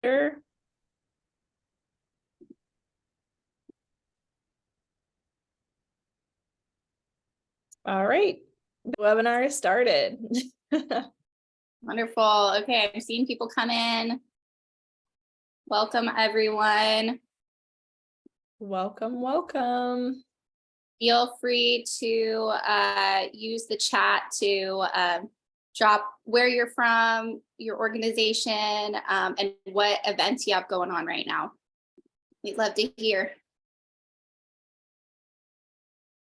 Sure. All right, the webinar is started. Wonderful. Okay, I'm seeing people come in. Welcome, everyone. Welcome, welcome. Feel free to use the chat to drop where you're from, your organization, and what events you have going on right now. We'd love to hear.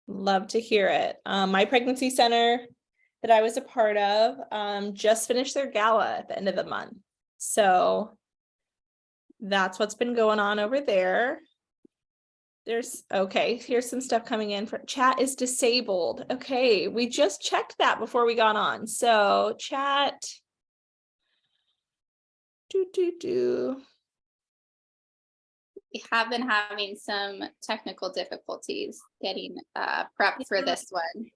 Love to hear it. My pregnancy center that I was a part of just finished their gala at the end of the month. So that's what's been going on over there. Okay, here's some stuff coming in. For chat is disabled. Okay, we just checked that before we got on. So chat. We have been having some technical difficulties getting prepped for this one.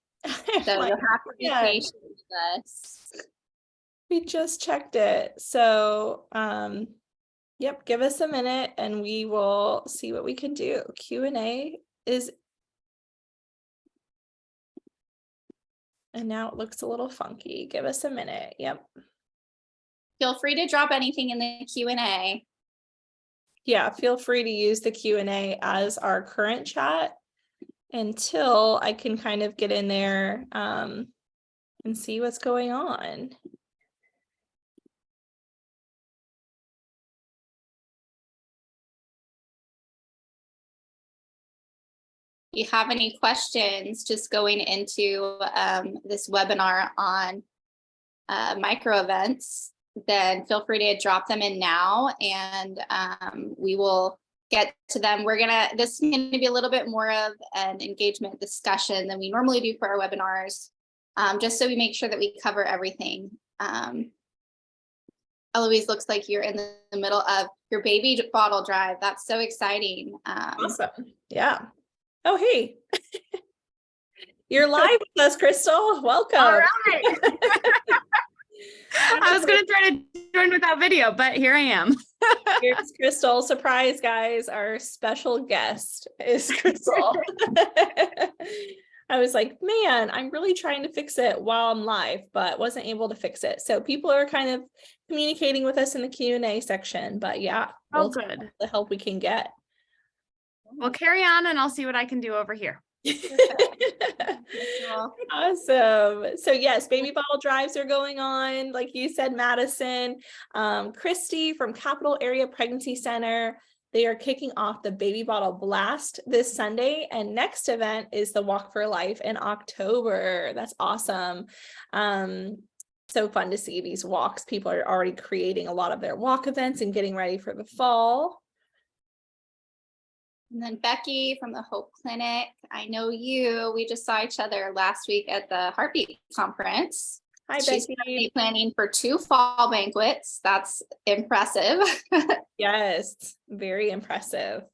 So you'll have to be patient with us. We just checked it. So yep, give us a minute and we will see what we can do. Q&A is, and now it looks a little funky. Give us a minute. Yep. Feel free to drop anything in the Q&A. Yeah, feel free to use the Q&A as our current chat until I can kind of get in there and see what's going on. If you have any questions just going into this webinar on micro events, then feel free to drop them in now and we will get to them. This is gonna be a little bit more of an engagement discussion than we normally do for our webinars, just so we make sure that we cover everything. Eloise, looks like you're in the middle of your baby bottle drive. That's so exciting. Awesome. Yeah. Oh, hey. You're live with us, Crystal. Welcome. All right. I was going to try to join without video, but here I am. Here's Crystal. Surprise, guys. Our special guest is Crystal. I was like, man, I'm really trying to fix it while I'm live, but wasn't able to fix it. So people are kind of communicating with us in the Q&A section, but yeah, we'll good. The help we can get. Well, carry on and I'll see what I can do over here. Awesome. So yes, baby bottle drives are going on. Like you said, Madison, Christy from Capital Area Pregnancy Center. They are kicking off the Baby Bottle Blast this Sunday, and next event is the Walk for Life in October. That's awesome. So fun to see these walks. People are already creating a lot of their walk events and getting ready for the fall. And then Becky from the Hope Clinic. I know you. We just saw each other last week at the Heartbeat Conference. Hi, She's Becky. Planning for 2 fall banquets. That's impressive. Yes, very impressive.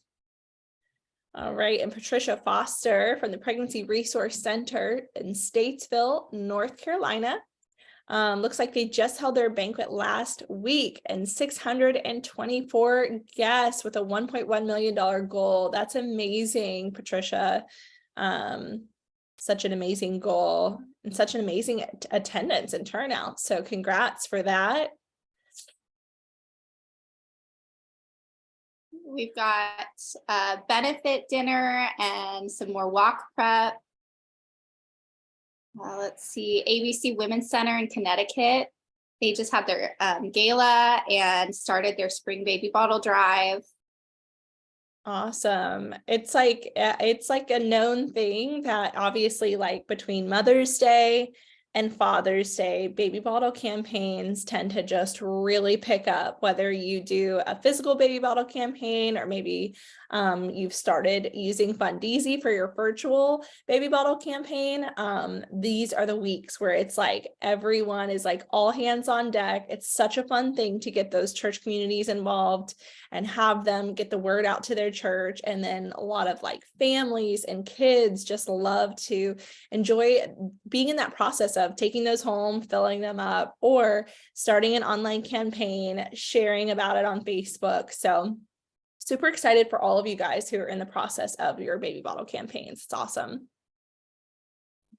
All right, and Patricia Foster from the Pregnancy Resource Center in Statesville, North Carolina. Looks like they just held their banquet last week and 624 guests with a $1.1 million goal. That's amazing, Patricia. Such an amazing goal and such an amazing attendance and turnout. So congrats for that. We've got a benefit dinner and some more walk prep. Let's see, ABC Women's Center in Connecticut. They just had their gala and started their spring baby bottle drive. Awesome. It's like a known thing that obviously, like between Mother's Day and Father's Day, baby bottle campaigns tend to just really pick up, whether you do a physical baby bottle campaign or maybe you've started using Fundeezy for your virtual baby bottle campaign. These are the weeks where it's like everyone is like all hands on deck. It's such a fun thing to get those church communities involved and have them get the word out to their church. And then a lot of like families and kids just love to enjoy being in that process of of taking those home, filling them up, or starting an online campaign, sharing about it on Facebook. So super excited for all of you guys who are in the process of your baby bottle campaigns. It's awesome.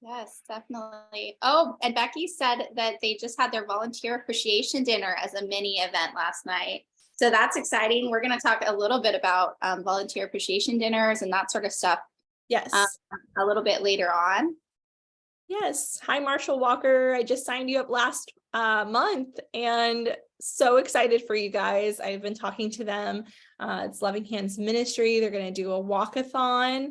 Yes, definitely. Oh, and Becky said that they just had their volunteer appreciation dinner as a mini event last night. So that's exciting. We're going to talk a little bit about volunteer appreciation dinners and that sort of stuff Yes. a little bit later on. Yes. Hi, Marshall Walker. I just signed you up last month and so excited for you guys. I've been talking to them. It's Loving Hands Ministry. They're going to do a walkathon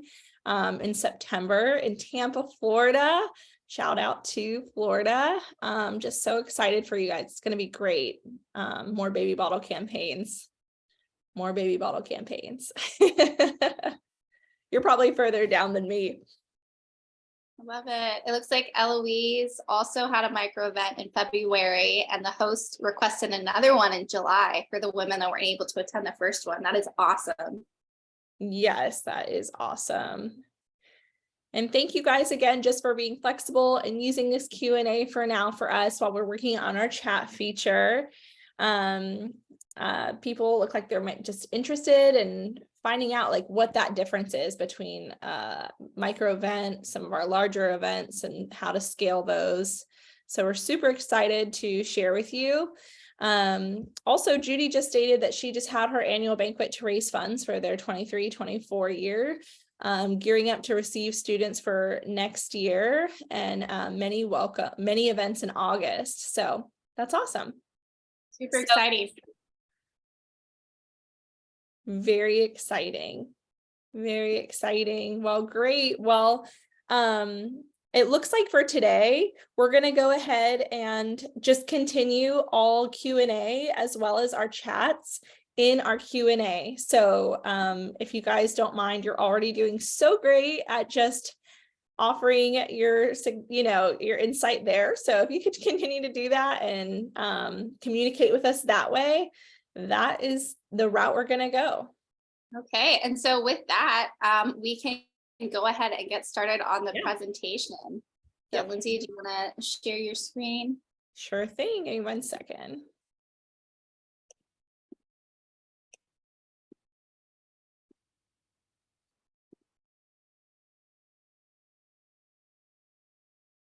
in September in Tampa, Florida. Shout out to Florida. Just so excited for you guys. It's going to be great. More baby bottle campaigns. More baby bottle campaigns. You're probably further down than me. I love it. It looks like Eloise also had a micro event in February, and the host requested another one in July for the women that weren't able to attend the first one. That is awesome. Yes, that is awesome. And thank you guys again just for being flexible and using this Q&A for now for us while we're working on our chat feature. People look like they're just interested in finding out like what that difference is between micro event, some of our larger events, and how to scale those. So we're super excited to share with you. Also, Judy just stated that she just had her annual banquet to raise funds for their 23-24 year, gearing up to receive students for next year, and many events in August. So that's awesome. Super exciting. Very exciting. Very exciting. Well, great. Well, it looks like for today, we're going to go ahead and just continue all Q&A as well as our chats in our Q&A. So if you guys don't mind, you're already doing so great at just offering your insight there. So if you could continue to do that and communicate with us that way, that is the route we're going to go. Okay. And so with that, we can go ahead and get started on the presentation. So Lindsay, do you want to share your screen? Sure thing. Give me 1 second.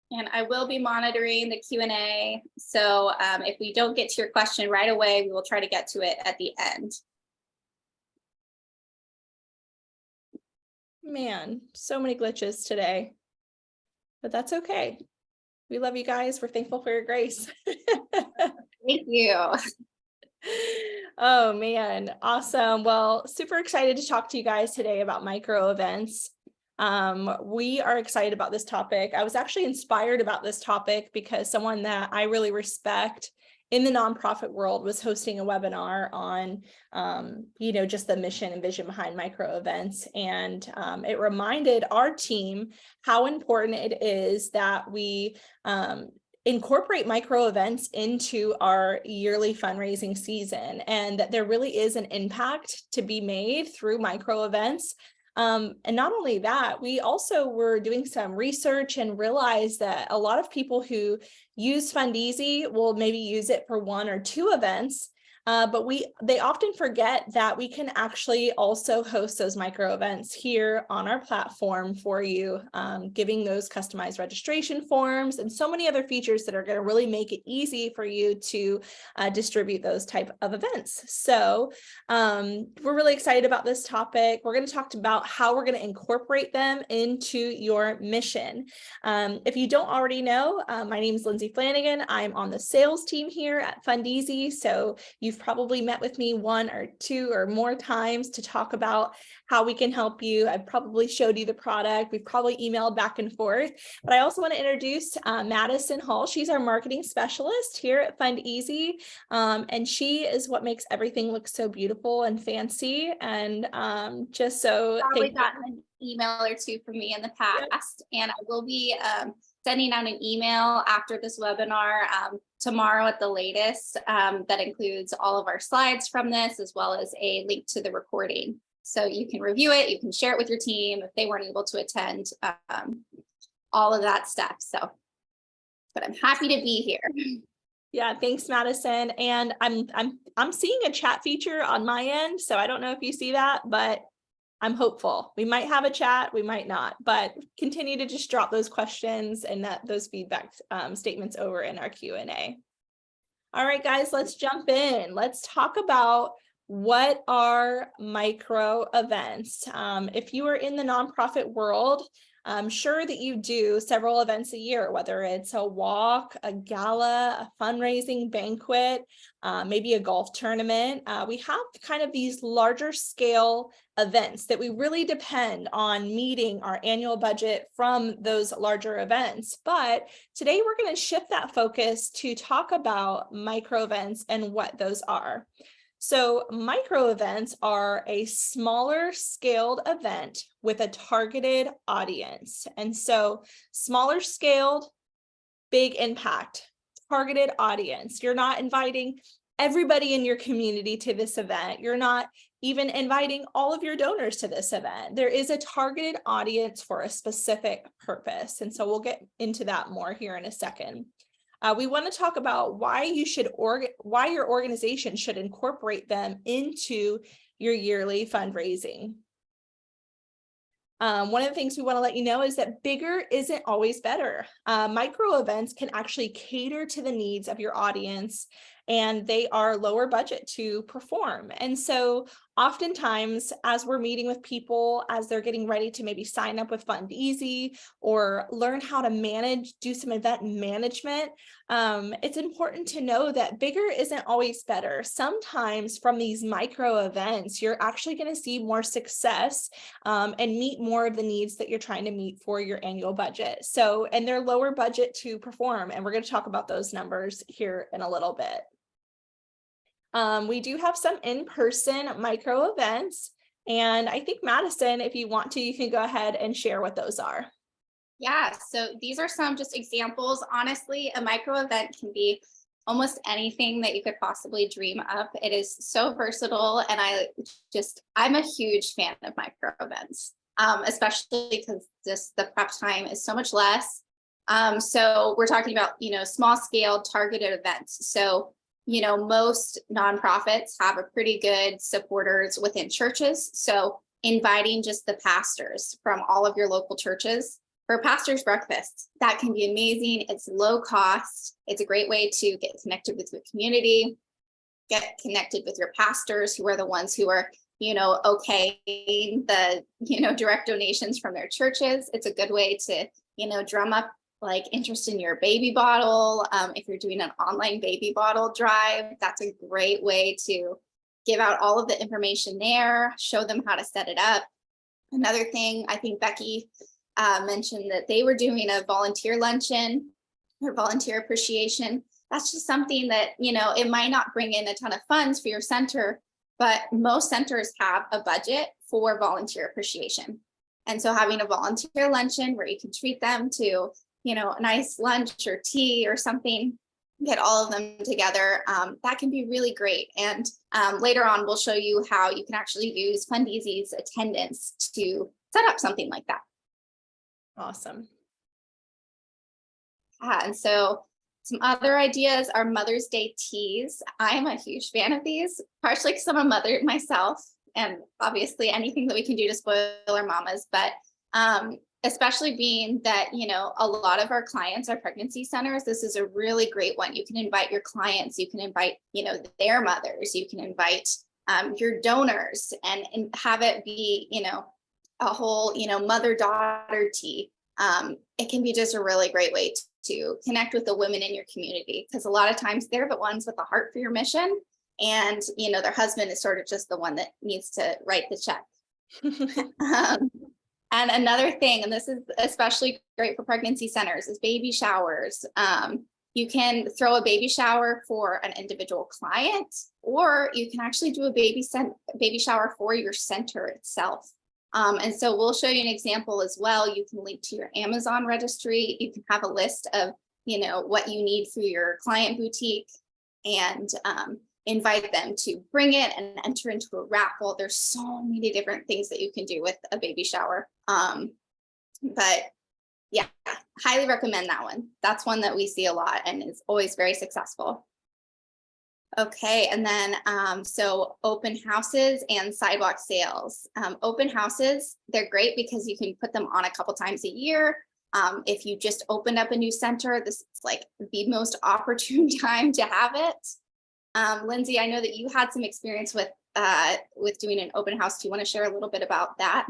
And I will be monitoring the Q&A. So if we don't get to your question right away, we will try to get to it at the end. Man, so many glitches today, but that's okay. We love you guys. We're thankful for your grace. Thank you. Oh man, awesome. Well, super excited to talk to you guys today about micro events. We are excited about this topic. I was actually inspired about this topic because someone that I really respect in the nonprofit world was hosting a webinar on, just the mission and vision behind micro events. And it reminded our team how important it is that we incorporate micro events into our yearly fundraising season, and that there really is an impact to be made through micro events. And not only that, we also were doing some research and realized that a lot of people who use Fundeezy will maybe use it for 1 or 2 events, but they often forget that we can actually also host those micro events here on our platform for you, giving those customized registration forms and so many other features that are going to really make it easy for you to distribute those type of events. So we're really excited about this topic. We're going to talk about how we're going to incorporate them into your mission. If you don't already know, my name is Lindsay Flanagan. I'm on the sales team here at Fundeezy. So you've probably met with me 1 or 2 or more times to talk about how we can help you. I've probably showed you the product. We've probably emailed back and forth, but I also want to introduce Madison Hall. She's our marketing specialist here at Fundeezy. And she is what makes everything look so beautiful and fancy. And just so Probably gotten an email or 2 from me in the past, and I will be sending out an email after this webinar tomorrow at the latest that includes all of our slides from this, as well as a link to the recording. So you can review it, you can share it with your team if they weren't able to attend, all of that stuff. So but I'm happy to be here. Yeah, thanks, Madison. And I'm seeing a chat feature on my end, so I don't know if you see that, but I'm hopeful. We might have a chat, we might not, but continue to just drop those questions and those feedback statements over in our Q&A. All right, guys, let's jump in. Let's talk about what are micro events. If you are in the nonprofit world, I'm sure that you do several events a year, whether it's a walk, a gala, a fundraising banquet, maybe a golf tournament. We have kind of these larger scale events that we really depend on meeting our annual budget from those larger events. But today we're going to shift that focus to talk about micro events and what those are. So micro events are a smaller scaled event with a targeted audience. And so smaller scaled, big impact, targeted audience. You're not inviting everybody in your community to this event. You're not even inviting all of your donors to this event. There is a targeted audience for a specific purpose. And so we'll get into that more here in a second. We want to talk about why your organization should incorporate them into your yearly fundraising. One of the things we want to let you know is that bigger isn't always better. Micro events can actually cater to the needs of your audience, and they are lower budget to perform. And so oftentimes, as we're meeting with people, as they're getting ready to maybe sign up with Fundeasy or learn how to do some event management, it's important to know that bigger isn't always better. Sometimes from these micro events, you're actually going to see more success and meet more of the needs that you're trying to meet for your annual budget. So, and they're lower budget to perform. And we're going to talk about those numbers here in a little bit. We do have some in-person micro events. And I think Madison, if you want to, you can go ahead and share what those are. Yeah, so these are some just examples. Honestly, a micro event can be almost anything that you could possibly dream up. It is so versatile, and I'm a huge fan of micro events, especially because the prep time is so much less. So we're talking about, small scale targeted events. So, most nonprofits have a pretty good supporters within churches. So inviting just the pastors from all of your local churches for pastors' breakfast, that can be amazing. It's low cost. It's a great way to get connected with your community, get connected with your pastors, who are the ones who are, okaying the, direct donations from their churches. It's a good way to, drum up like interest in your baby bottle. If you're doing an online baby bottle drive, that's a great way to give out all of the information there, show them how to set it up. Another thing, I think Becky mentioned that they were doing a volunteer luncheon or volunteer appreciation. That's just something that, it might not bring in a ton of funds for your center, but most centers have a budget for volunteer appreciation. And so having a volunteer luncheon where you can treat them to, a nice lunch or tea or something, get all of them together, that can be really great. And later on, we'll show you how you can actually use Fundeasy's attendance to set up something like that. Awesome. And so some other ideas are Mother's Day teas. I'm a huge fan of these, partially because I'm a mother myself, and obviously anything that we can do to spoil our mamas, but especially being that, a lot of our clients are pregnancy centers. This is a really great one. You can invite your clients, you can invite, their mothers, you can invite your donors and have it be, a whole, mother-daughter tea. It can be just a really great way to connect with the women in your community, because a lot of times they're the ones with a heart for your mission, and their husband is sort of just the one that needs to write the check. And another thing, and this is especially great for pregnancy centers, is baby showers. You can throw a baby shower for an individual client, or you can actually do a baby shower for your center itself. And so we'll show you an example as well. You can link to your Amazon registry. You can have a list of, what you need through your client boutique, and invite them to bring it and enter into a raffle. There's so many different things that you can do with a baby shower. But Yeah, highly recommend that one. That's one that we see a lot and is always very successful. Okay, and then so open houses and sidewalk sales. Open houses, they're great because you can put them on a couple times a year. If you just opened up a new center, this is like the most opportune time to have it. Lindsay, I know that you had some experience with doing an open house. Do you want to share a little bit about that?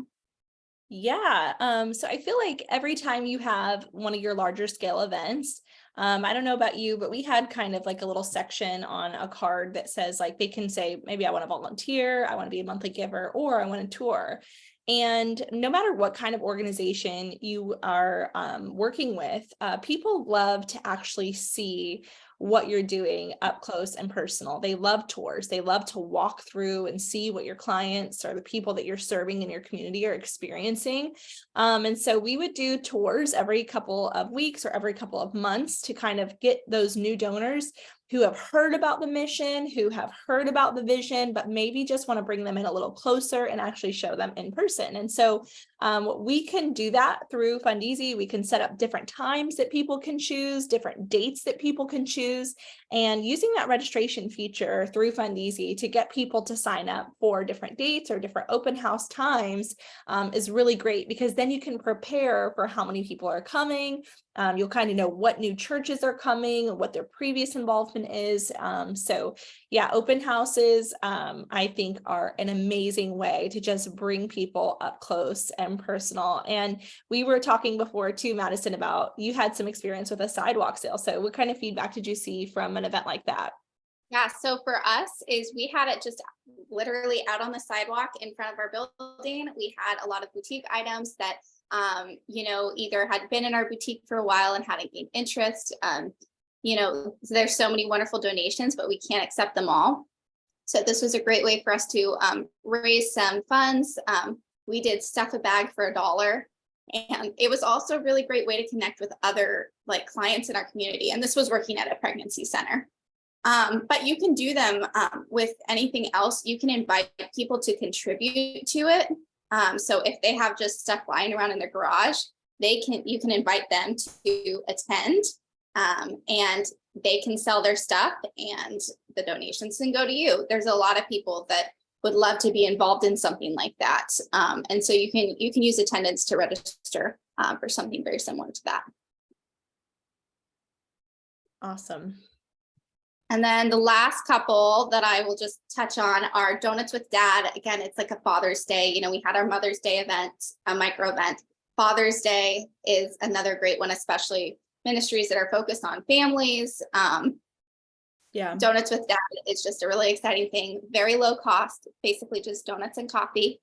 Yeah. So I feel like every time you have one of your larger scale events, I don't know about you, but we had kind of like a little section on a card that says like they can say, maybe I want to volunteer, I want to be a monthly giver, or I want to tour. And no matter what kind of organization you are working with, people love to actually see what you're doing up close and personal. They love tours. They love to walk through and see what your clients or the people that you're serving in your community are experiencing. And so we would do tours every couple of weeks or every couple of months to kind of get those new donors who have heard about the mission, who have heard about the vision, but maybe just want to bring them in a little closer and actually show them in person. And so we can do that through Fundeasy. We can set up different times that people can choose, different dates that people can choose, and using that registration feature through Fundeasy to get people to sign up for different dates or different open house times is really great, because then you can prepare for how many people are coming. You'll kind of know what new churches are coming, what their previous involvement is. So yeah, open houses, I think, are an amazing way to just bring people up close and personal. And we were talking before too, Madison, about you had some experience with a sidewalk sale. So what kind of feedback did you see from an event like that? Yeah, so for us is we had it just literally out on the sidewalk in front of our building. We had a lot of boutique items that either had been in our boutique for a while and hadn't gained interest. There's so many wonderful donations, but we can't accept them all. So this was a great way for us to raise some funds. We did stuff a bag for $1. And it was also a really great way to connect with other clients in our community. And this was working at a pregnancy center. But you can do them with anything else. You can invite people to contribute to it. So if they have just stuff lying around in their garage, you can invite them to attend, and they can sell their stuff and the donations can go to you. There's a lot of people that would love to be involved in something like that. And so you can use attendance to register for something very similar to that. Awesome. And then the last couple that I will just touch on are Donuts with Dad. Again, it's like a Father's Day. We had our Mother's Day event, a micro event. Father's Day is another great one, especially ministries that are focused on families. Yeah. Donuts with Dad is just a really exciting thing. Very low cost, basically just donuts and coffee.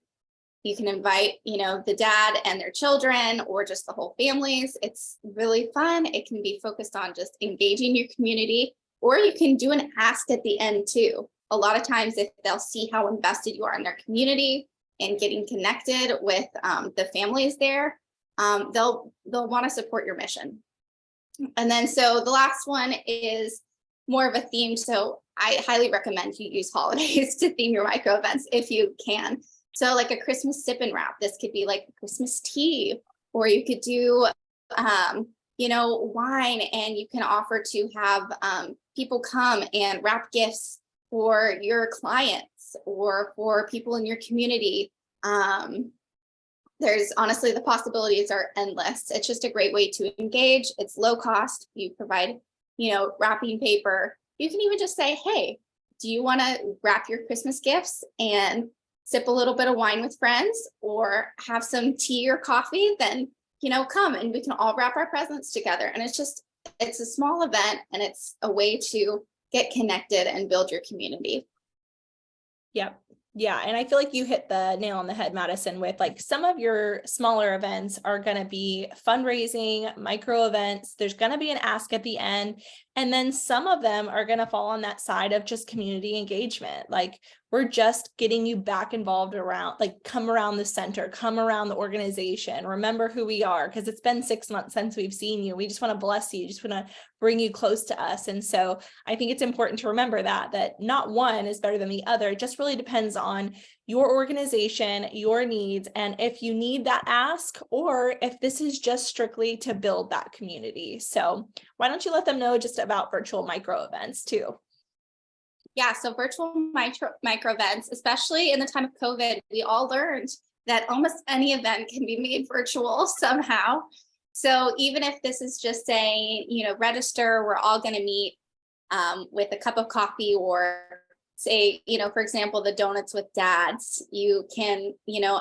You can invite, the dad and their children or just the whole families. It's really fun. It can be focused on just engaging your community. Or you can do an ask at the end too. A lot of times, if they'll see how invested you are in their community and getting connected with the families there, they'll want to support your mission. And then, so the last one is more of a theme. So I highly recommend you use holidays to theme your micro events if you can. So like a Christmas sip and wrap. This could be like Christmas tea, or you could do wine, and you can offer to have people come and wrap gifts for your clients or for people in your community. There's honestly, the possibilities are endless. It's just a great way to engage. It's low cost. You provide, wrapping paper. You can even just say, hey, do you want to wrap your Christmas gifts and sip a little bit of wine with friends, or have some tea or coffee? Then come and we can all wrap our presents together. And it's a small event, and it's a way to get connected and build your community. Yep. Yeah. And I feel like you hit the nail on the head, Madison, with like some of your smaller events are going to be fundraising, micro events. There's going to be an ask at the end. And then some of them are going to fall on that side of just community engagement. Like, we're just getting you back involved around, like, come around the center, come around the organization, remember who we are, because it's been 6 months since we've seen you. We just want to bless you, just want to bring you close to us. And so I think it's important to remember that not one is better than the other. It just really depends on your organization, your needs, and if you need that ask, or if this is just strictly to build that community. So why don't you let them know just about virtual micro events too? Yeah, so virtual micro events, especially in the time of COVID, we all learned that almost any event can be made virtual somehow. So even if this is just saying, register, we're all going to meet with a cup of coffee, or say, for example, the Donuts with Dads, you can,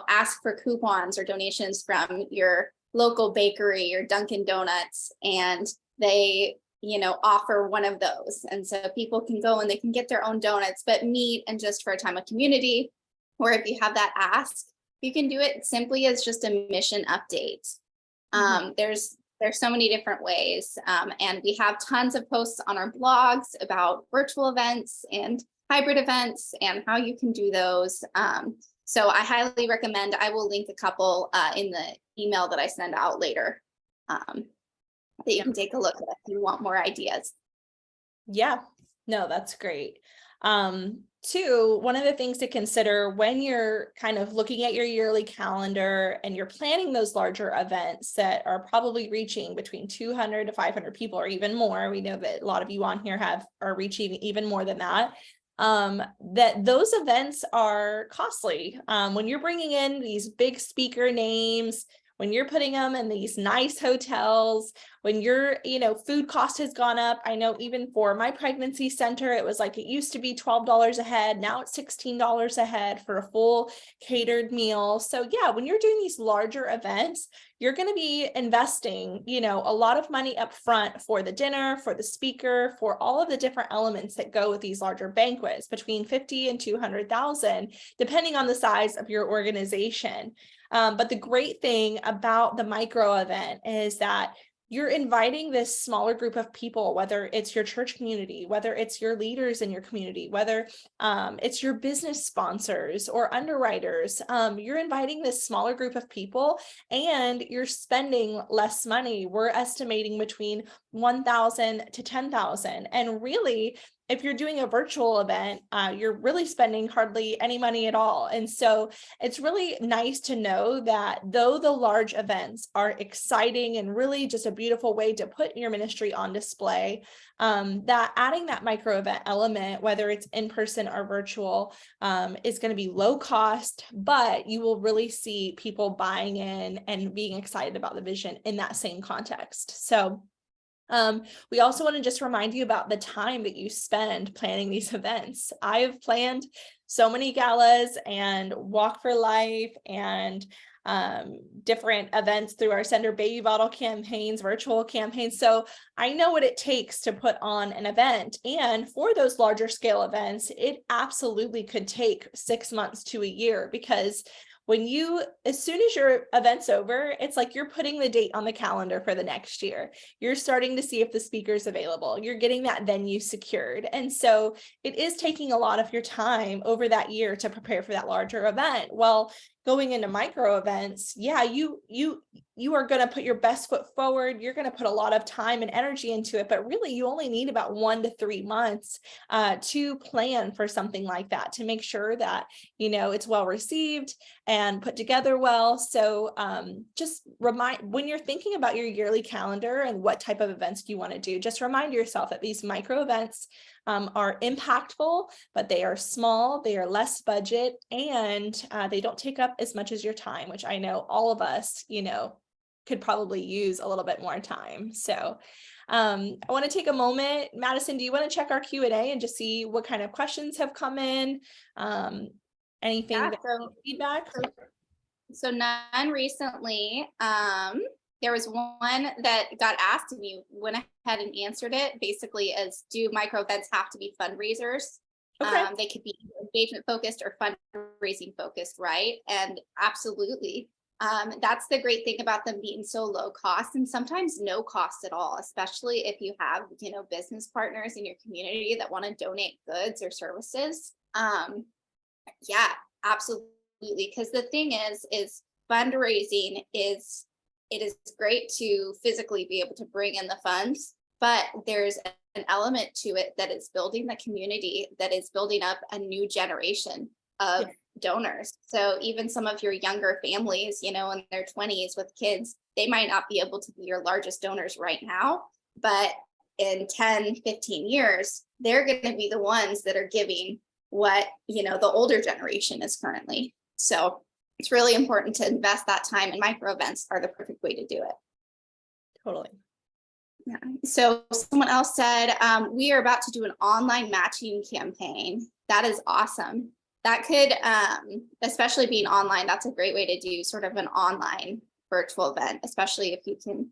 ask for coupons or donations from your local bakery or Dunkin' Donuts, and they offer one of those. And so people can go and they can get their own donuts, but meet and just for a time of community. Or if you have that ask, you can do it simply as just a mission update. There's so many different ways. And we have tons of posts on our blogs about virtual events and hybrid events and how you can do those. So I highly recommend, I will link a couple in the email that I send out later. That you can take a look at if you want more ideas. Yeah, no, that's great. Two, one of the things to consider when you're kind of looking at your yearly calendar and you're planning those larger events that are probably reaching between 200 to 500 people or even more. We know that a lot of you on here are reaching even more than that. That those events are costly. When you're bringing in these big speaker names, when you're putting them in these nice hotels, when your, food cost has gone up. I know even for my pregnancy center, it was like, it used to be $12 a head. Now it's $16 a head for a full catered meal. So yeah, when you're doing these larger events, you're going to be investing, a lot of money up front for the dinner, for the speaker, for all of the different elements that go with these larger banquets, between 50 and 200,000, depending on the size of your organization. But the great thing about the micro event is that you're inviting this smaller group of people, whether it's your church community, whether it's your leaders in your community, whether it's your business sponsors or underwriters. You're inviting this smaller group of people and you're spending less money. We're estimating between 1,000 to 10,000. And really, if you're doing a virtual event, you're really spending hardly any money at all. And so it's really nice to know that though the large events are exciting and really just a beautiful way to put your ministry on display, that adding that micro event element, whether it's in person or virtual, is going to be low cost, but you will really see people buying in and being excited about the vision in that same context. So we also want to just remind you about the time that you spend planning these events. I've planned so many galas and Walk for Life and different events through our Send Her Baby Bottle campaigns, virtual campaigns. So I know what it takes to put on an event. And for those larger scale events, it absolutely could take 6 months to a year, because as soon as your event's over, it's like you're putting the date on the calendar for the next year. You're starting to see if the speaker's available. You're getting that venue secured. And so it is taking a lot of your time over that year to prepare for that larger event. Well, going into micro events, yeah, you are going to put your best foot forward. You're going to put a lot of time and energy into it, but really you only need about 1 to 3 months to plan for something like that, to make sure that, it's well received and put together well. So just when you're thinking about your yearly calendar and what type of events you want to do, just remind yourself that these micro events are impactful, but they are small, they are less budget, and they don't take up as much as your time, which I know all of us, could probably use a little bit more time. So I want to take a moment. Madison, do you want to check our Q&A and just see what kind of questions have come in? Anything feedback? So none recently. There was one that got asked and you went ahead and answered it, basically as, do micro events have to be fundraisers? Okay. They could be engagement focused or fundraising focused, right? And absolutely. That's the great thing about them being so low cost and sometimes no cost at all, especially if you have, business partners in your community that want to donate goods or services. Yeah, absolutely. Because the thing is fundraising it is great to physically be able to bring in the funds, but there's an element to it that is building the community, that is building up a new generation of donors. So even some of your younger families, in their 20s with kids, they might not be able to be your largest donors right now, but in 10, 15 years, they're going to be the ones that are giving what, the older generation is currently. So it's really important to invest that time, and micro events are the perfect way to do it. Totally. Yeah. So someone else said, we are about to do an online matching campaign. That is awesome. That could, especially being online, that's a great way to do sort of an online virtual event, especially if you can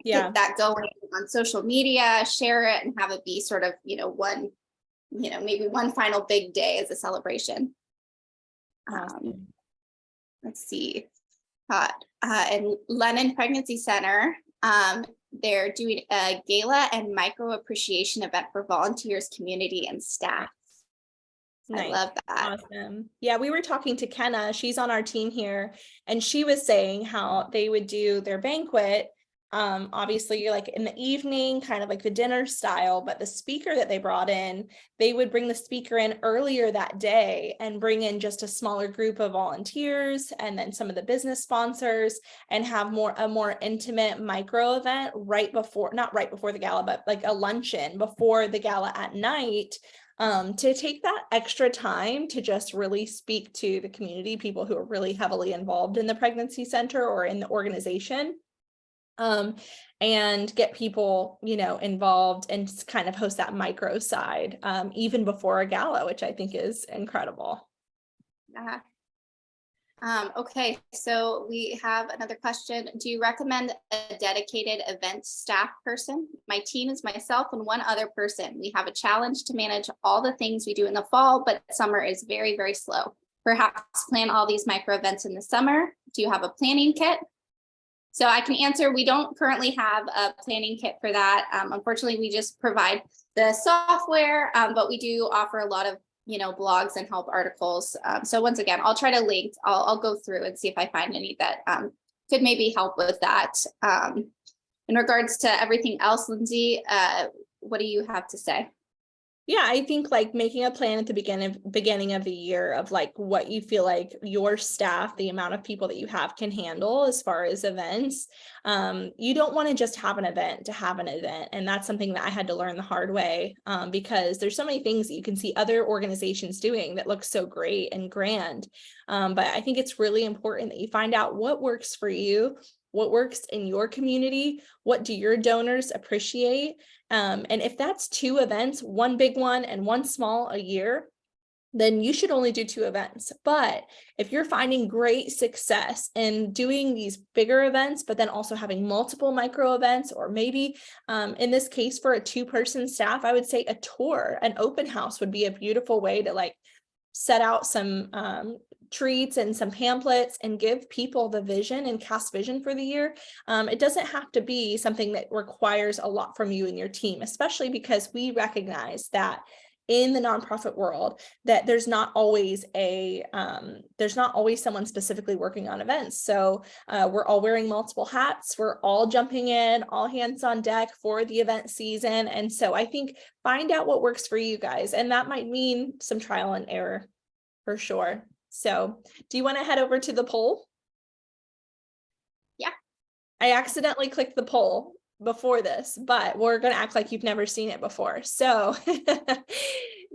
get that going on social media, share it, and have it be sort of, one, maybe one final big day as a celebration. Let's see. And Lennon Pregnancy Center, they're doing a gala and micro appreciation event for volunteers, community, and staff. Nice. I love that. Awesome. Yeah, we were talking to Kenna. She's on our team here, and she was saying how they would do their banquet, obviously like in the evening, kind of like the dinner style, but the speaker that they brought in, they would bring the speaker in earlier that day and bring in just a smaller group of volunteers and then some of the business sponsors, and have a more intimate micro event not right before the gala, but like a luncheon before the gala at night, to take that extra time to just really speak to the community, people who are really heavily involved in the pregnancy center or in the organization, and get people, involved and kind of host that micro side, even before a gala, which I think is incredible. Yeah. Okay, so we have another question. Do you recommend a dedicated event staff person? My team is myself and one other person. We have a challenge to manage all the things we do in the fall, but summer is very, very slow. Perhaps plan all these micro events in the summer. Do you have a planning kit? So I can answer, we don't currently have a planning kit for that. Unfortunately, we just provide the software, but we do offer a lot of blogs and help articles. So once again, I'll try to link, I'll go through and see if I find any that could maybe help with that. In regards to everything else, Lindsay, what do you have to say? Yeah, I think like making a plan at the beginning of the year of like what you feel like your staff, the amount of people that you have can handle as far as events. You don't want to just have an event to have an event. And that's something that I had to learn the hard way, because there's so many things that you can see other organizations doing that look so great and grand. But I think it's really important that you find out what works for you, what works in your community, what do your donors appreciate? And if that's 2 events, one big one and one small a year, then you should only do 2 events. But if you're finding great success in doing these bigger events, but then also having multiple micro events, or maybe in this case for a 2-person staff, I would say a tour, an open house would be a beautiful way to like set out some treats and some pamphlets and give people the vision and cast vision for the year. It doesn't have to be something that requires a lot from you and your team, especially because we recognize that in the nonprofit world that there's not always someone specifically working on events. So we're all wearing multiple hats. We're all jumping in, all hands on deck for the event season. And so I think find out what works for you guys. And that might mean some trial and error for sure. So do you want to head over to the poll? Yeah. I accidentally clicked the poll before this, but we're going to act like you've never seen it before. So in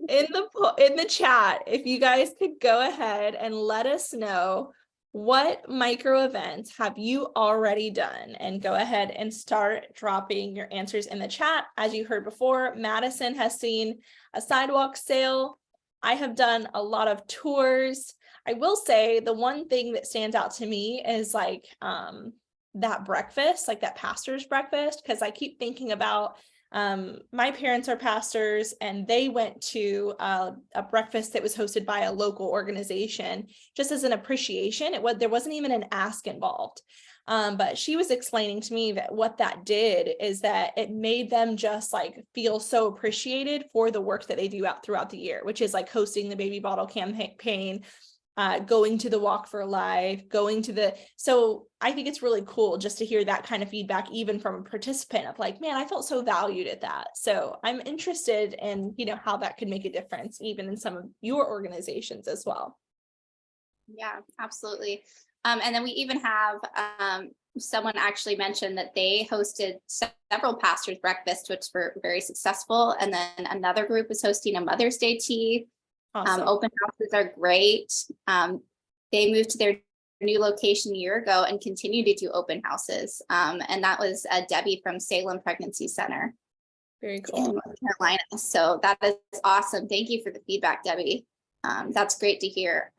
the chat, if you guys could go ahead and let us know what micro events have you already done, and go ahead and start dropping your answers in the chat. As you heard before, Madison has seen a sidewalk sale. I have done a lot of tours. I will say the one thing that stands out to me is like that breakfast, like that pastor's breakfast, because I keep thinking about My parents are pastors, and they went to a breakfast that was hosted by a local organization just as an appreciation. There wasn't even an ask involved. But she was explaining to me that what that did is that it made them just like feel so appreciated for the work that they do out throughout the year, which is like hosting the baby bottle campaign, going to the Walk for Life, so I think it's really cool just to hear that kind of feedback, even from a participant of like, man, I felt so valued at that. So I'm interested in, how that could make a difference, even in some of your organizations as well. Yeah, absolutely. And then we even have someone actually mentioned that they hosted several pastors' breakfasts, which were very successful. And then another group is hosting a Mother's Day tea. Awesome. Open houses are great. They moved to their new location a year ago and continue to do open houses. And that was Debbie from Salem Pregnancy Center Very in cool. North Carolina. So that is awesome. Thank you for the feedback, Debbie. That's great to hear.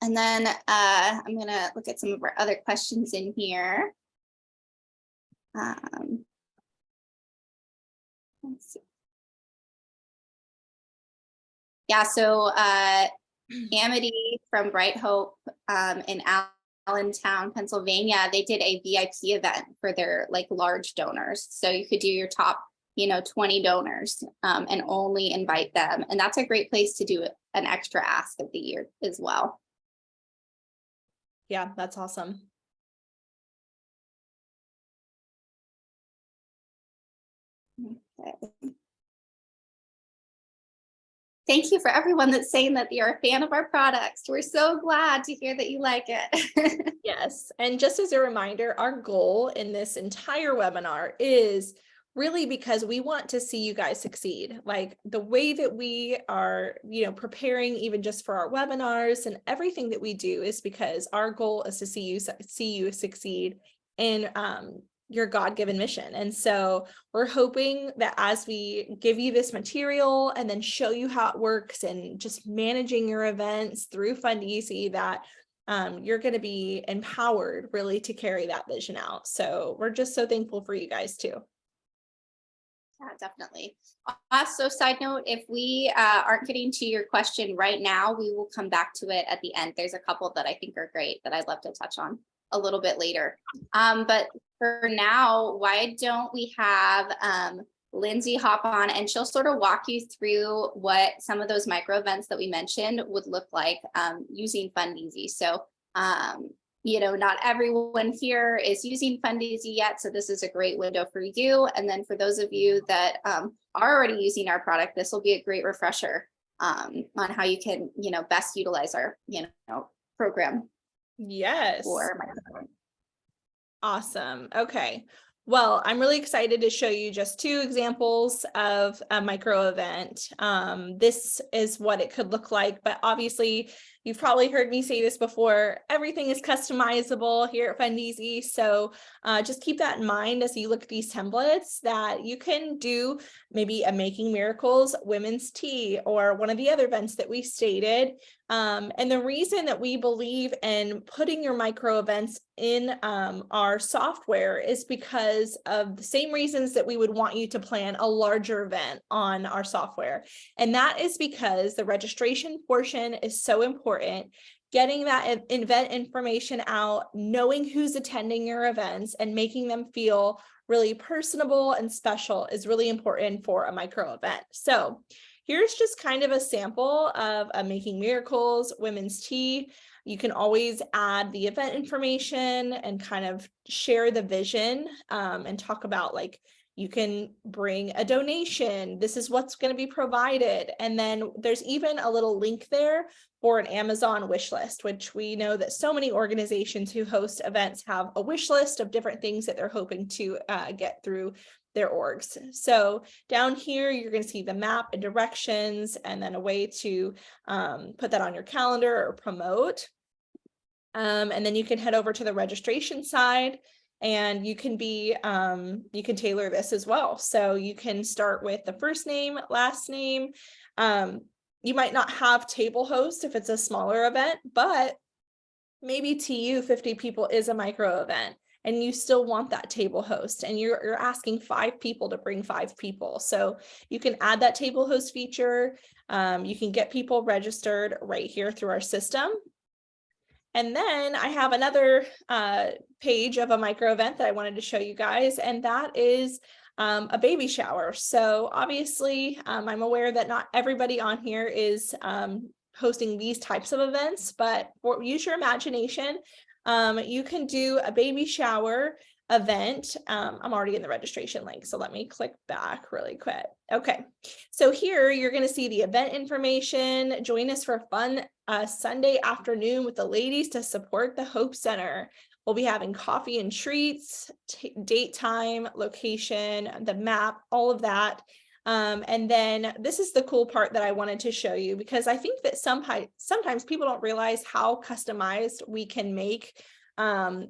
And then I'm going to look at some of our other questions in here. Let's see. Yeah, so Amity from Bright Hope in Allentown, Pennsylvania, they did a VIP event for their like large donors. So you could do your top 20 donors and only invite them. And that's a great place to do an extra ask of the year as well. Yeah, that's awesome. Okay. Thank you for everyone that's saying that you're a fan of our products. We're so glad to hear that you like it. Yes. And just as a reminder, our goal in this entire webinar is really because we want to see you guys succeed. Like the way that we are, preparing even just for our webinars and everything that we do is because our goal is to see you succeed in your God-given mission. And so we're hoping that as we give you this material and then show you how it works and just managing your events through Fundeasy, that you're going to be empowered really to carry that vision out. So we're just so thankful for you guys too. Yeah, definitely. Also, side note, if we aren't getting to your question right now, we will come back to it at the end. There's a couple that I think are great that I'd love to touch on a little bit later. But for now, why don't we have Lindsay hop on and she'll sort of walk you through what some of those micro events that we mentioned would look like using Fundeasy. So, not everyone here is using Fundeasy yet. So this is a great window for you. And then for those of you that are already using our product, this will be a great refresher on how you can, best utilize our, program. Yes. For awesome. Okay. Well, I'm really excited to show you just 2 examples of a micro event. This is what it could look like, but obviously you've probably heard me say this before, everything is customizable here at Fundeasy. So just keep that in mind as you look at these templates, that you can do maybe a Making Miracles women's tea or one of the other events that we stated. And the reason that we believe in putting your micro events in our software is because of the same reasons that we would want you to plan a larger event on our software. And that is because the registration portion is so important. Getting that event information out, knowing who's attending your events, and making them feel really personable and special is really important for a micro event. So here's just kind of a sample of a Making Miracles women's tea. You can always add the event information and kind of share the vision and talk about like, you can bring a donation. This is what's going to be provided. And then there's even a little link there for an Amazon wish list, which we know that so many organizations who host events have a wish list of different things that they're hoping to get through their orgs. So down here, you're going to see the map and directions, and then a way to put that on your calendar or promote. And then you can head over to the registration side, and you can tailor this as well. So you can start with the first name, last name. You might not have table host if it's a smaller event, but maybe to you, 50 people is a micro event. and you still want that table host, and you're asking 5 people to bring 5 people. So you can add that table host feature. You can get people registered right here through our system. And then I have another page of a micro event that I wanted to show you guys, and that is a baby shower. So obviously, I'm aware that not everybody on here is hosting these types of events, but use your imagination. You can do a baby shower event. I'm already in the registration link, so let me click back really quick. Okay, so here you're going to see the event information. Join us for a fun Sunday afternoon with the ladies to support the Hope Center. We'll be having coffee and treats, date, time, location, the map, all of that. And then this is the cool part that I wanted to show you, because I think that sometimes people don't realize how customized we can make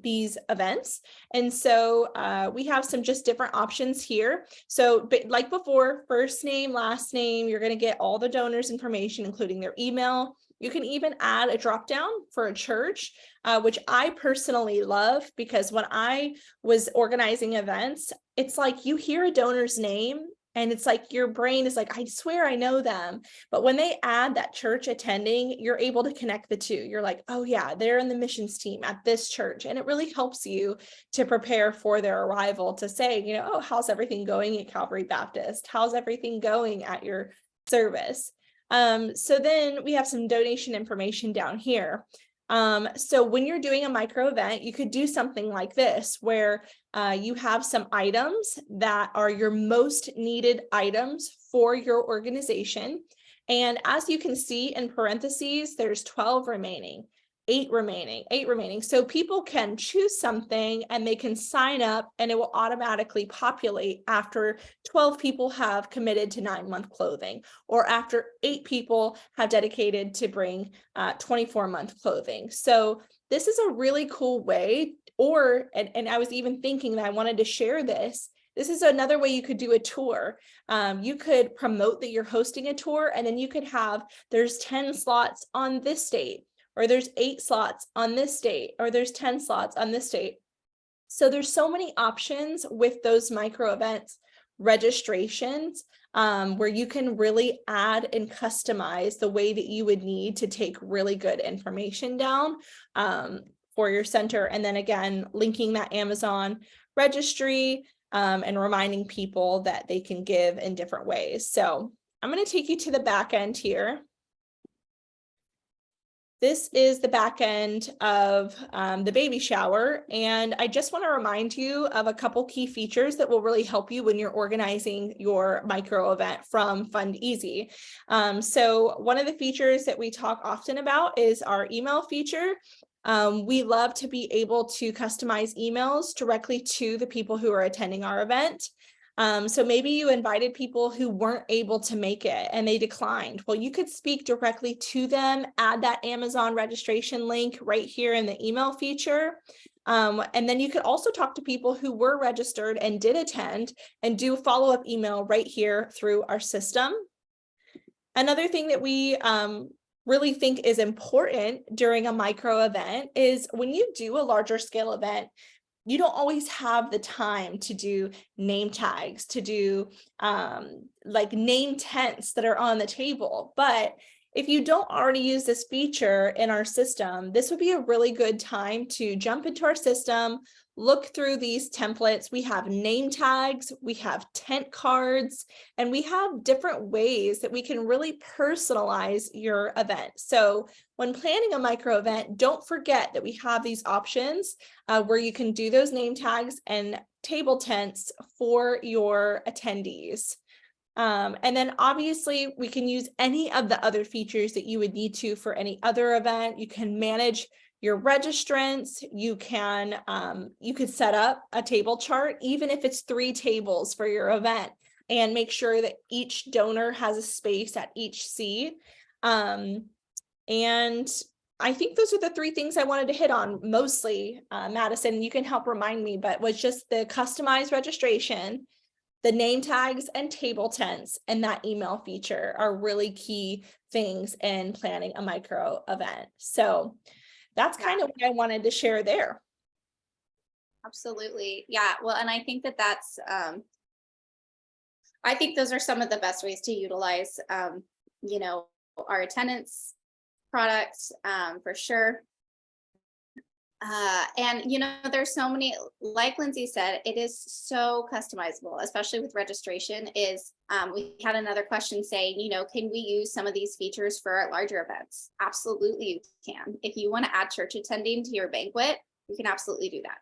these events. And so we have some just different options here. So like before, first name, last name, you're going to get all the donors' information, including their email. You can even add a drop down for a church, which I personally love, because when I was organizing events, it's like you hear a donor's name and it's like your brain is like, I swear I know them. But when they add that church attending, you're able to connect the two. You're like, oh yeah, they're in the missions team at this church. And it really helps you to prepare for their arrival, to say, you know, oh, how's everything going at Calvary Baptist? How's everything going at your service? So then we have some donation information down here. So when you're doing a micro event, you could do something like this, where you have some items that are your most needed items for your organization. And as you can see in parentheses, there's 12 remaining. 8 remaining. So people can choose something and they can sign up, and it will automatically populate after 12 people have committed to 9-month clothing, or after 8 people have dedicated to bring 24-month clothing. So this is a really cool way, and I was even thinking that I wanted to share this. This is another way you could do a tour. You could promote that you're hosting a tour, and then you could have, there's 10 slots on this date, or there's 8 slots on this date, or there's 10 slots on this date. So there's so many options with those micro events registrations, where you can really add and customize the way that you would need to take really good information down for your center. And then again, linking that Amazon registry and reminding people that they can give in different ways. So I'm going to take you to the back end here. This is the back end of the baby shower, and I just want to remind you of a couple key features that will really help you when you're organizing your micro event from FundEasy. So one of the features that we talk often about is our email feature. We love to be able to customize emails directly to the people who are attending our event. So maybe you invited people who weren't able to make it and they declined. Well, you could speak directly to them, add that Amazon registration link right here in the email feature. And then you could also talk to people who were registered and did attend, and do a follow-up email right here through our system. Another thing that we really think is important during a micro event is when you do a larger scale event, you don't always have the time to do name tags, to do like name tents that are on the table. But if you don't already use this feature in our system, this would be a really good time to jump into our system, look through these templates. We have name tags, we have tent cards, and we have different ways that we can really personalize your event. So when planning a micro event, don't forget that we have these options where you can do those name tags and table tents for your attendees. And then obviously we can use any of the other features that you would need to for any other event. You can manage your registrants. You could set up a table chart, even if it's 3 tables for your event, and make sure that each donor has a space at each seat. And I think those are the 3 things I wanted to hit on mostly, Madison. You can help remind me, but was just the customized registration, the name tags and table tents, and that email feature are really key things in planning a micro event. So that's kind of what I wanted to share there. Absolutely. Yeah. Well, and I think that that's, I think those are some of the best ways to utilize, you know, our attendance products, for sure. And there's so many, like Lindsay said, it is so customizable, especially with registration. We had another question saying, can we use some of these features for our larger events? Absolutely, you can. If you want to add church attending to your banquet, you can absolutely do that.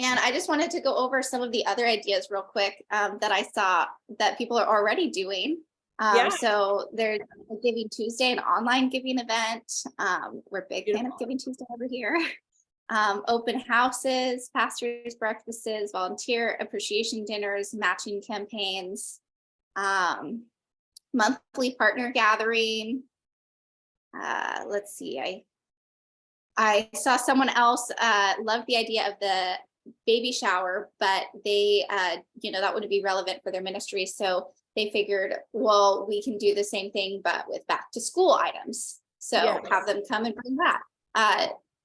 And I just wanted to go over some of the other ideas real quick that I saw that people are already doing. Yeah. So there's a Giving Tuesday, an online giving event. We're a big fan of Giving Tuesday over here. Open houses, pastors' breakfasts, volunteer appreciation dinners, matching campaigns, monthly partner gathering. Let's see, I saw someone else love the idea of the baby shower, but they, that wouldn't be relevant for their ministry. So they figured, well, we can do the same thing, but with back to school items. So Yes. have them come and bring that.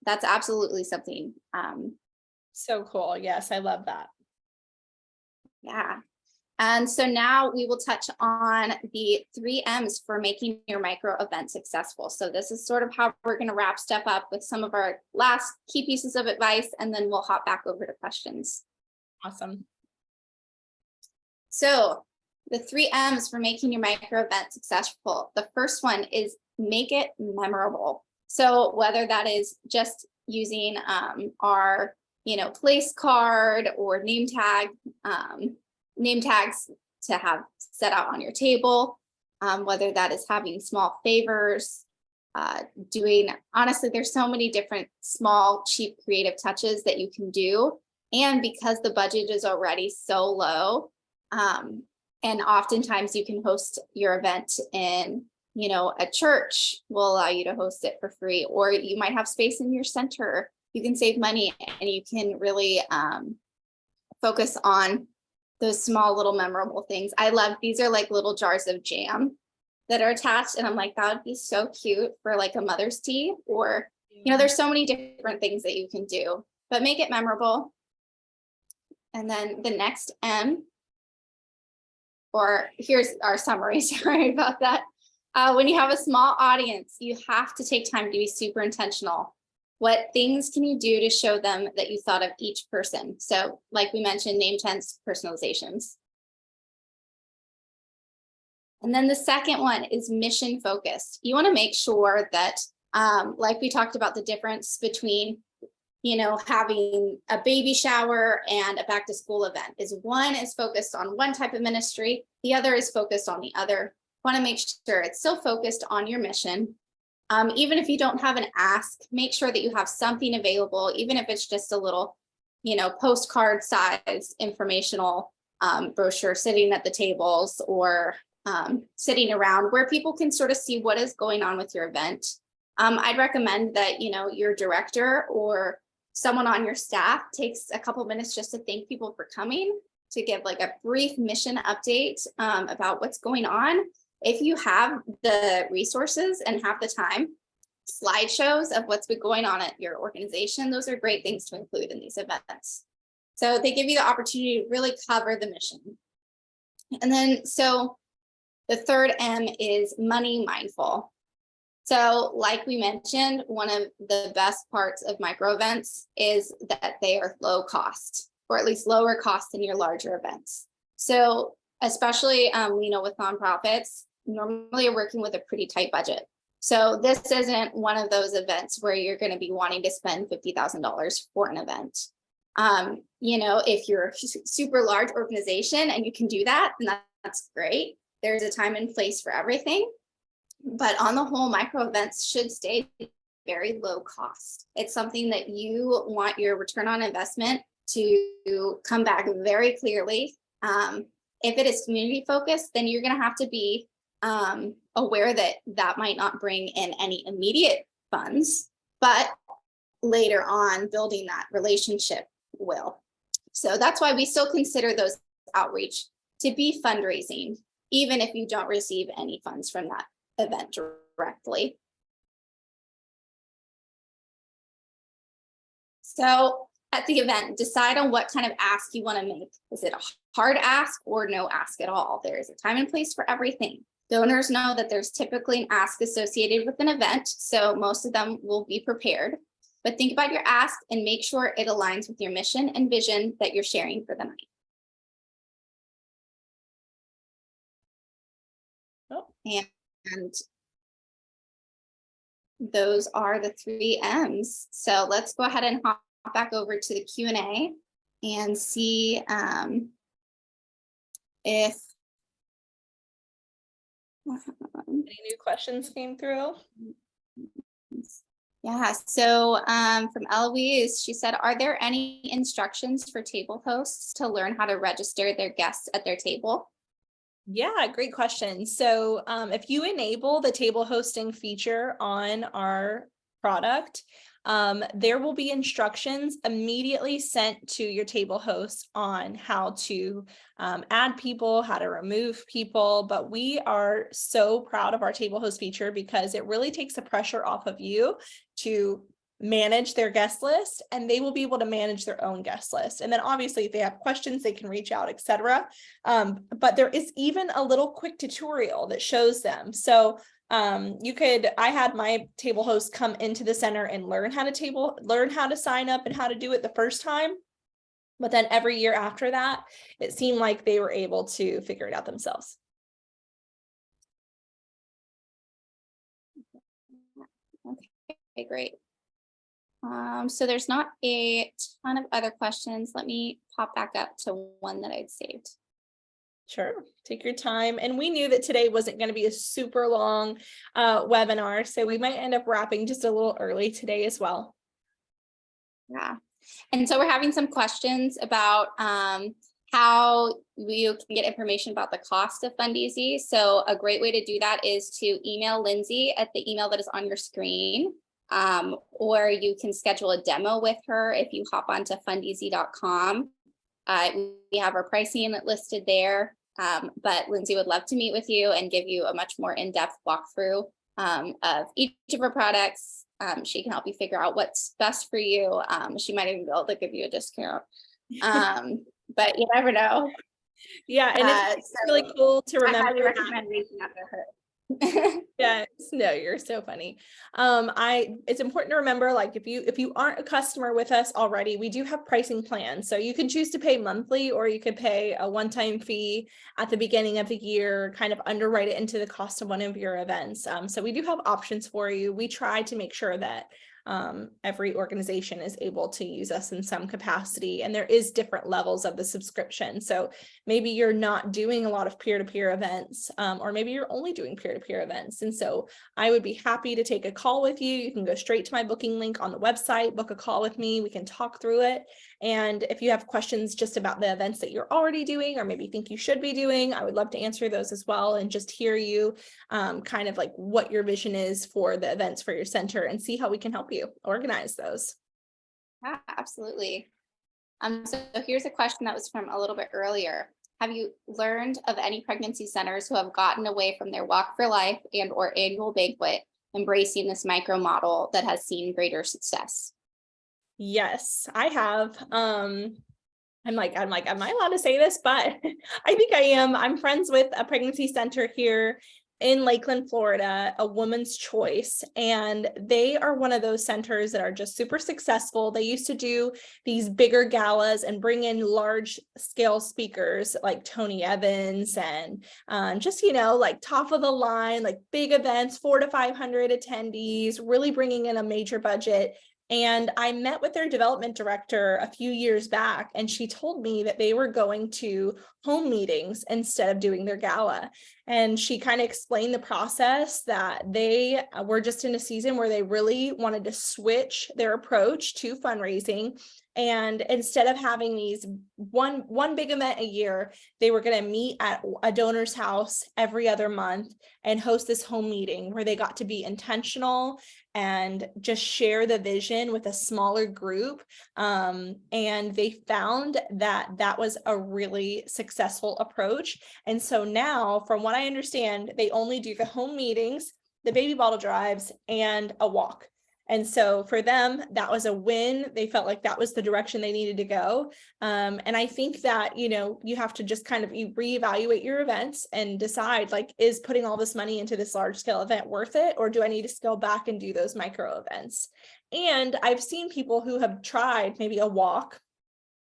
That's absolutely something. So cool. Yes, I love that. Yeah. And so now we will touch on the 3 M's for making your micro event successful. So this is sort of how we're going to wrap stuff up with some of our last key pieces of advice, and then we'll hop back over to questions. Awesome. So the 3 M's for making your micro event successful. The first one is make it memorable. So whether that is just using our, place card or name tags to have set out on your table, whether that is having small favors, honestly, there's so many different small, cheap, creative touches that you can do. And because the budget is already so low, and oftentimes you can host your event in, a church will allow you to host it for free, or you might have space in your center. You can save money and you can really focus on those small little memorable things. I love, these are like little jars of jam that are attached. And I'm like, that would be so cute for like a Mother's Tea, or, there's so many different things that you can do, but make it memorable. And then the next M, or here's our summary, sorry about that. When you have a small audience, you have to take time to be super intentional. What things can you do to show them that you thought of each person? So like we mentioned, name tags, personalizations. And then the second one is mission focused. You want to make sure that, like we talked about the difference between, having a baby shower and a back to school event is one is focused on one type of ministry. The other is focused on the other. Want to make sure it's still focused on your mission. Even if you don't have an ask, make sure that you have something available, even if it's just a little, postcard size informational brochure sitting at the tables, or sitting around where people can sort of see what is going on with your event. I'd recommend that, your director or someone on your staff takes a couple minutes just to thank people for coming, to give like a brief mission update about what's going on. If you have the resources and have the time, slideshows of what's been going on at your organization, those are great things to include in these events. So they give you the opportunity to really cover the mission. And then, so the third M is money mindful. So like we mentioned, one of the best parts of micro events is that they are low cost, or at least lower cost than your larger events. So especially, with nonprofits, normally you're working with a pretty tight budget. So this isn't one of those events where you're going to be wanting to spend $50,000 for an event. If you're a super large organization and you can do that, then that's great. There's a time and place for everything. But on the whole, micro events should stay very low cost. It's something that you want your return on investment to come back very clearly. If it is community focused, then you're going to have to be aware that that might not bring in any immediate funds, but later on building that relationship will. So that's why we still consider those outreach to be fundraising, even if you don't receive any funds from that event directly. So at the event, decide on what kind of ask you want to make. Is it a hard ask or no ask at all? There is a time and place for everything. Donors know that there's typically an ask associated with an event, so most of them will be prepared. But think about your ask and make sure it aligns with your mission and vision that you're sharing for the night. Oh. And those are the 3 M's. So let's go ahead and hop back over to the Q&A and see if Any new questions came through? yeah, so from Eloise, she said, are there any instructions for table hosts to learn how to register their guests at their table? Yeah, great question. So if you enable the table hosting feature on our product, there will be instructions immediately sent to your table host on how to add people, how to remove people. But we are so proud of our table host feature because it really takes the pressure off of you to manage their guest list, and they will be able to manage their own guest list. And then obviously if they have questions, they can reach out, etc. But there is even a little quick tutorial that shows them. So I had my table host come into the center and learn how to sign up and how to do it the first time. But then every year after that, it seemed like they were able to figure it out themselves. Okay, great. So there's not a ton of other questions. Let me pop back up to one that I'd saved. Sure, take your time. And we knew that today wasn't going to be a super long webinar, so we might end up wrapping just a little early today as well. Yeah, and so we're having some questions about how you can get information about the cost of Fundeasy. So a great way to do that is to email Lindsay at the email that is on your screen. Or you can schedule a demo with her if you hop onto fundeasy.com. We have our pricing listed there, but Lindsay would love to meet with you and give you a much more in-depth walkthrough of each of her products. She can help you figure out what's best for you. She might even be able to give you a discount, but you never know. Yeah, and it's really cool to remember. I highly recommend reaching out to her. Yes, no, you're so funny. It's important to remember, like if you aren't a customer with us already, we do have pricing plans. So you can choose to pay monthly, or you could pay a one-time fee at the beginning of the year, kind of underwrite it into the cost of one of your events. So we do have options for you. We try to make sure that every organization is able to use us in some capacity, and there is different levels of the subscription. So maybe you're not doing a lot of peer-to-peer events, or maybe you're only doing peer-to-peer events. And so I would be happy to take a call with you. You can go straight to my booking link on the website, book a call with me. We can talk through it. And if you have questions just about the events that you're already doing, or maybe think you should be doing, I would love to answer those as well, and just hear you kind of like what your vision is for the events for your center, and see how we can help you organize those. Yeah, absolutely. So here's a question that was from a little bit earlier. Have you learned of any pregnancy centers who have gotten away from their Walk for Life and or annual banquet, embracing this micro model that has seen greater success? Yes, I have. I'm like, am I allowed to say this? But I think I am. I'm friends with a pregnancy center here in Lakeland, Florida, A Woman's Choice. And they are one of those centers that are just super successful. They used to do these bigger galas and bring in large scale speakers like Tony Evans and just, like top of the line, like big events, 400 to 500 attendees, really bringing in a major budget. And I met with their development director a few years back, and she told me that they were going to home meetings instead of doing their gala. And she kind of explained the process, that they were just in a season where they really wanted to switch their approach to fundraising. And instead of having these one big event a year, they were going to meet at a donor's house every other month and host this home meeting where they got to be intentional and just share the vision with a smaller group. And they found that that was a really successful approach. And so now, from what I understand, they only do the home meetings, the baby bottle drives, and a walk. And so for them, that was a win. They felt like that was the direction they needed to go. And I think that, you have to just kind of reevaluate your events and decide, like, is putting all this money into this large scale event worth it? Or do I need to scale back and do those micro events? And I've seen people who have tried maybe a walk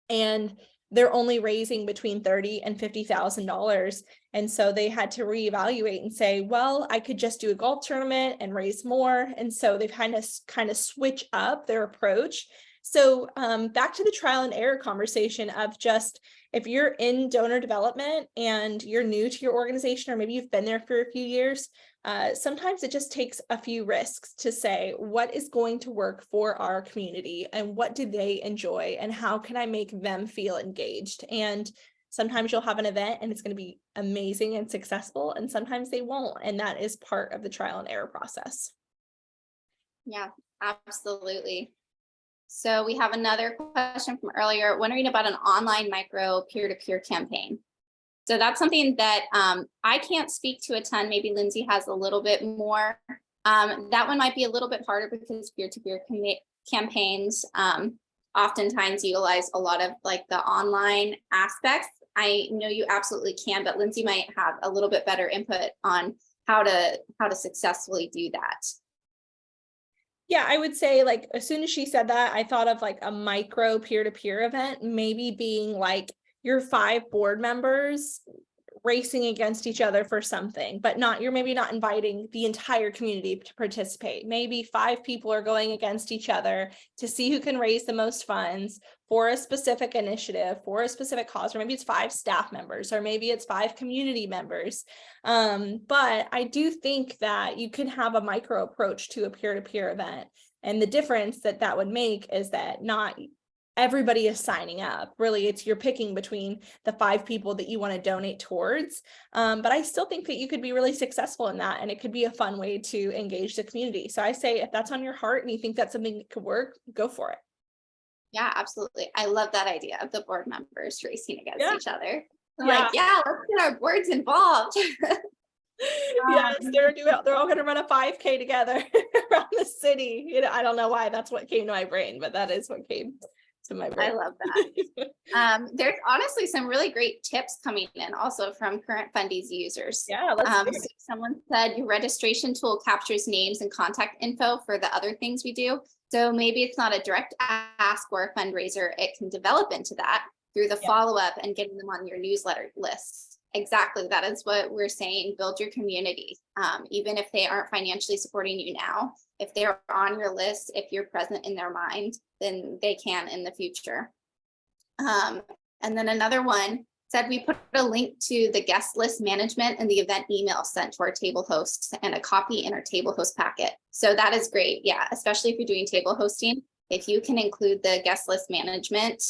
and they're only raising between $30,000 and $50,000. And so they had to reevaluate and say, well, I could just do a golf tournament and raise more. And so they've kind of switch up their approach. So back to the trial and error conversation of just, if you're in donor development and you're new to your organization, or maybe you've been there for a few years, sometimes it just takes a few risks to say, what is going to work for our community and what do they enjoy and how can I make them feel engaged? And sometimes you'll have an event and it's going to be amazing and successful, and sometimes they won't. And that is part of the trial and error process. Yeah, absolutely. So we have another question from earlier, wondering about an online micro peer-to-peer campaign. So that's something that I can't speak to a ton. Maybe Lindsay has a little bit more. That one might be a little bit harder because peer-to-peer campaigns oftentimes utilize a lot of like the online aspects. I know you absolutely can, but Lindsay might have a little bit better input on how to successfully do that. Yeah, I would say, like, as soon as she said that, I thought of like a micro peer-to-peer event, maybe being like your 5 board members racing against each other for something, but you're maybe not inviting the entire community to participate. Maybe 5 people are going against each other to see who can raise the most funds for a specific initiative, for a specific cause, or maybe it's 5 staff members, or maybe it's 5 community members. But I do think that you can have a micro approach to a peer-to-peer event. And the difference that would make is that not everybody is signing up. Really, it's you're picking between the 5 people that you want to donate towards. But I still think that you could be really successful in that, and it could be a fun way to engage the community. So I say, if that's on your heart and you think that's something that could work, go for it. Yeah, absolutely. I love that idea of the board members racing against each other. Yeah. Like, yeah, let's get our boards involved. Yes, they're all going to run a 5K together around the city. I don't know why that's what came to my brain, but that is what came to my brain. I love that. There's honestly some really great tips coming in also from current Fundies users. Yeah, so someone said your registration tool captures names and contact info for the other things we do. So maybe it's not a direct ask or a fundraiser. It can develop into that through the follow-up and getting them on your newsletter list. Exactly. That is what we're saying. Build your community. Even if they aren't financially supporting you now, if they're on your list, if you're present in their mind, then they can in the future. And then another one said we put a link to the guest list management and the event email sent to our table hosts and a copy in our table host packet. So that is great. Yeah, especially if you're doing table hosting, if you can include the guest list management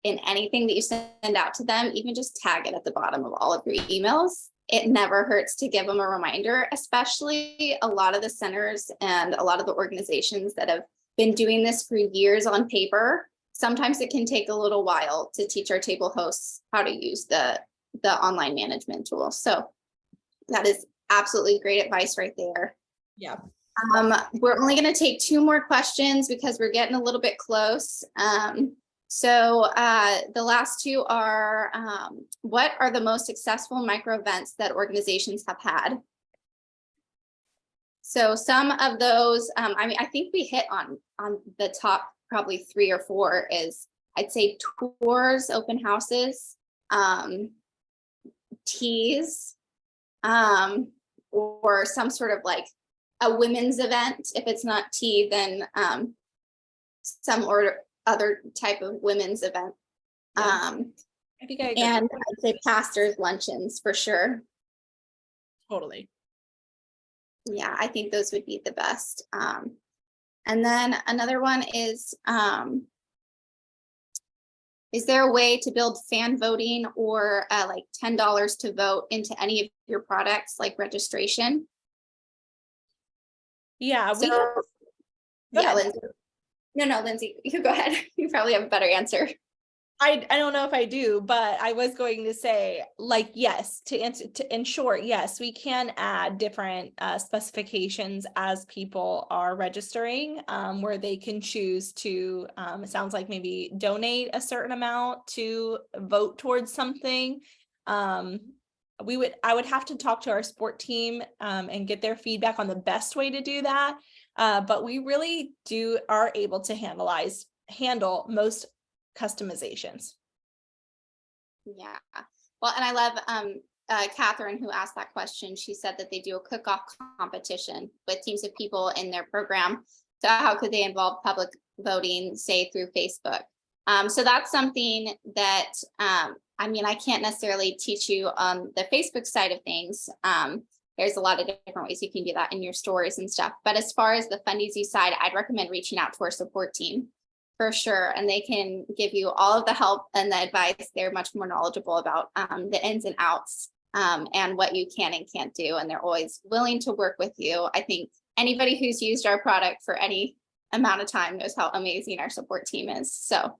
in anything that you send out to them, even just tag it at the bottom of all of your emails. It never hurts to give them a reminder, especially a lot of the centers and a lot of the organizations that have been doing this for years on paper. Sometimes it can take a little while to teach our table hosts how to use the online management tool. So that is absolutely great advice right there. Yeah. We're only going to take 2 more questions because we're getting a little bit close. So the last 2 are, what are the most successful micro events that organizations have had? So some of those, I think we hit on the top probably 3 or 4 is, I'd say, tours, open houses, teas, or some sort of like a women's event. If it's not tea, then some other type of women's event. I think I agree. And I'd say pastors' luncheons for sure. Totally. Yeah, I think those would be the best. And then another one is there a way to build fan voting or like $10 to vote into any of your products, like registration? Yeah, Lindsay. No, Lindsay, you go ahead. You probably have a better answer. I don't know if I do, but I was going to say, like, yes, to answer, in short, yes, we can add different specifications as people are registering, where they can choose to, it sounds like maybe donate a certain amount to vote towards something. I would have to talk to our sport team and get their feedback on the best way to do that. But we really are able to handle most customizations. Yeah. Well, and I love Catherine who asked that question. She said that they do a cook-off competition with teams of people in their program. So how could they involve public voting, say through Facebook? So that's something that I mean, I can't necessarily teach you on the Facebook side of things. There's a lot of different ways you can do that in your stories and stuff. But as far as the Fundeasy side, I'd recommend reaching out to our support team for sure. And they can give you all of the help and the advice. They're much more knowledgeable about the ins and outs and what you can and can't do. And they're always willing to work with you. I think anybody who's used our product for any amount of time knows how amazing our support team is. So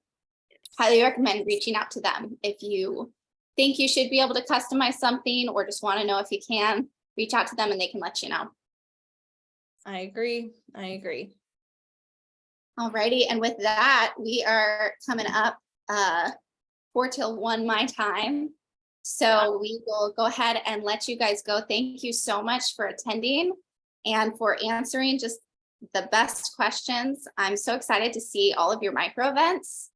highly recommend reaching out to them. If you think you should be able to customize something or just want to know if you can, reach out to them and they can let you know. I agree. Alrighty, and with that, we are coming up 4 till 1 my time. So we will go ahead and let you guys go. Thank you so much for attending and for answering just the best questions. I'm so excited to see all of your micro events.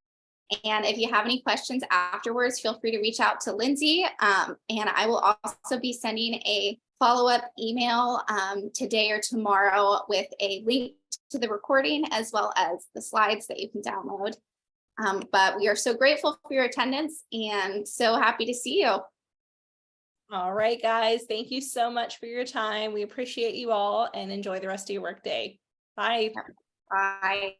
And if you have any questions afterwards, feel free to reach out to Lindsay. And I will also be sending a follow-up email today or tomorrow with a link to the recording as well as the slides that you can download. But we are so grateful for your attendance and so happy to see you. All right, guys, thank you so much for your time. We appreciate you all and enjoy the rest of your work day. Bye. Bye.